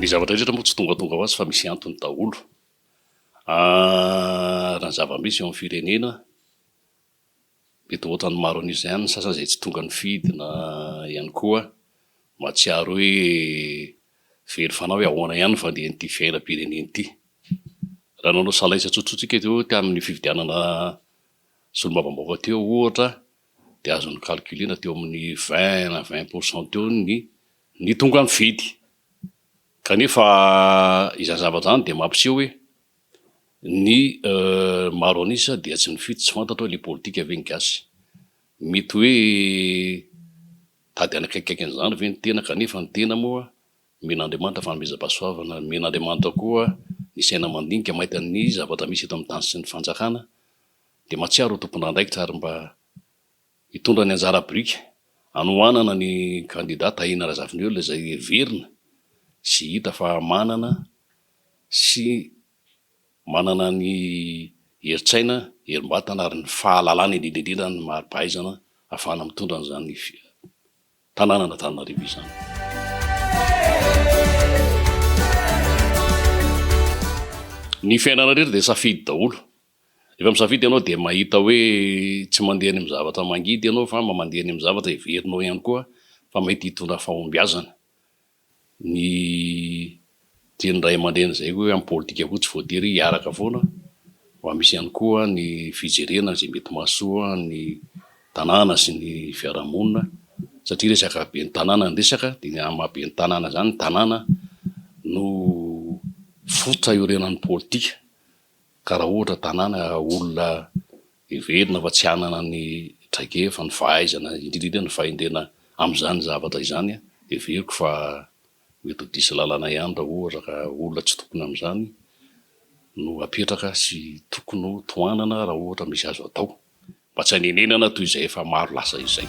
ny zavatra rehetra moa tsy tonga ho azy fa misy antony daholo. Raha ny zava-misy eo amin'ny firenena mety ohatran'ny maro an'izay ihany ny sasany izay tsy tonga ny fidy na ihany koa mahatsiaro hoe very fanao hoe ahoana ihany fandehan'ity fiainam-pirenena ity. Raha nanao salaisa tsotsotsika teo amin'ny fividianana solombavambaoaka teo ohatra dia azon'ny calculena teo amin'ny 20 na 20% teo ny tonga ny fidy. Kanefa izany zavatra zany dia mampiseho hoe ny maro anisa dia tsy mifidy, tsy fantatra hoe le politika ve ny gasy. Mety hoe tady anakaikaikan'izany ve ny tena, kanefa ny tena moa men'Andriamanitra fanomezam-pahasoavana, men'Andriamanitra koa ny saina mandinika mahita ny zavatra misy eto amin'ny tany sy ny fanjakana dia mahatsiaro tompon'andraikitra ary mba hitondra ny anjara brika hanohanana ny kandidata Aina Razafiniola izay heverina sy hita fa manana ny heritsaina, herim-batana ary ny fahalalana indrindra ny mari-pahaizana ahafahana mitondra an'izany tanàna Antananarivo izany. Ny fiainana rehetra dia safidy daholo. Rehefa misafidy ianao dia mahita hoe tsy mandeha any amin'ny zavatra mangidy ianao fa mandeha any amin'ny zavatra heverinao ihany koa fa mety hitondra fahombiazana. Ny tian'ny ray aman-dreny izay hoe amin'ny politika koa tsy voatery hiaraka foana fa misy ihany koa ny fijerena izay mety mahasoa ny tanàna sy ny fiarahamonina satria resaka be ny tanàna ny resaka dia amabe ny tanàna zany ny tanàna no fototra iorenan'ny politika. Ka raha ohatra tanàna olona heverina fa tsy hanana ny traikefa, ny fahaizana indrindra ny fahendrena amin'izany zavatra izany dia veriko fa mety ho diso lalana ihany raha ohatra ka olona tsy tokony amin'izany no apetraka sy tokony ho tohanana raha ohatra misy azo atao mba tsy hanenenana toy izay efa maro lasa izay.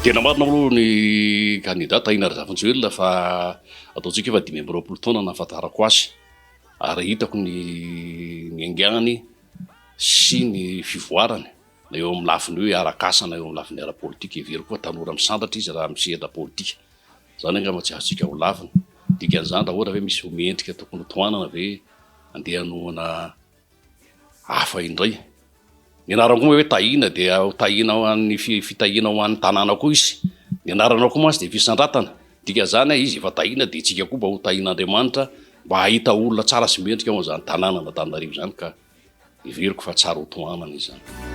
Tena marina aloha ny kandidata Aina Razafinjoelina fa ataontsika efa 20 taona nahafantarako azy ary hitako ny angany sy ny fivoarany na eo amin'ny lafiny hoe arak'asa na eo amin'ny lafiny ara-politika. Heveriko koa tanora misantatra izy raha misehatra politika zany angamba tsy azontsika ho lafiny dikan'izany raha ohatra hoe misy mendrika tokony ho tohanana ve andeha hanohana hafa indray. Ny anarana koa hoe tahina dia tahina ho an'ny fitahina ho an'ny tanàna koa izy. Ny anarana koa mantsy dia fisandratana dikan'izany izy efa tahina dia tsika koa mba ho tahin'Andriamanitra mba hahita olona tsara sy mendrika ao an'izany tanàna Antananarivo izany ka heveriko fa tsara ho tohanana izany.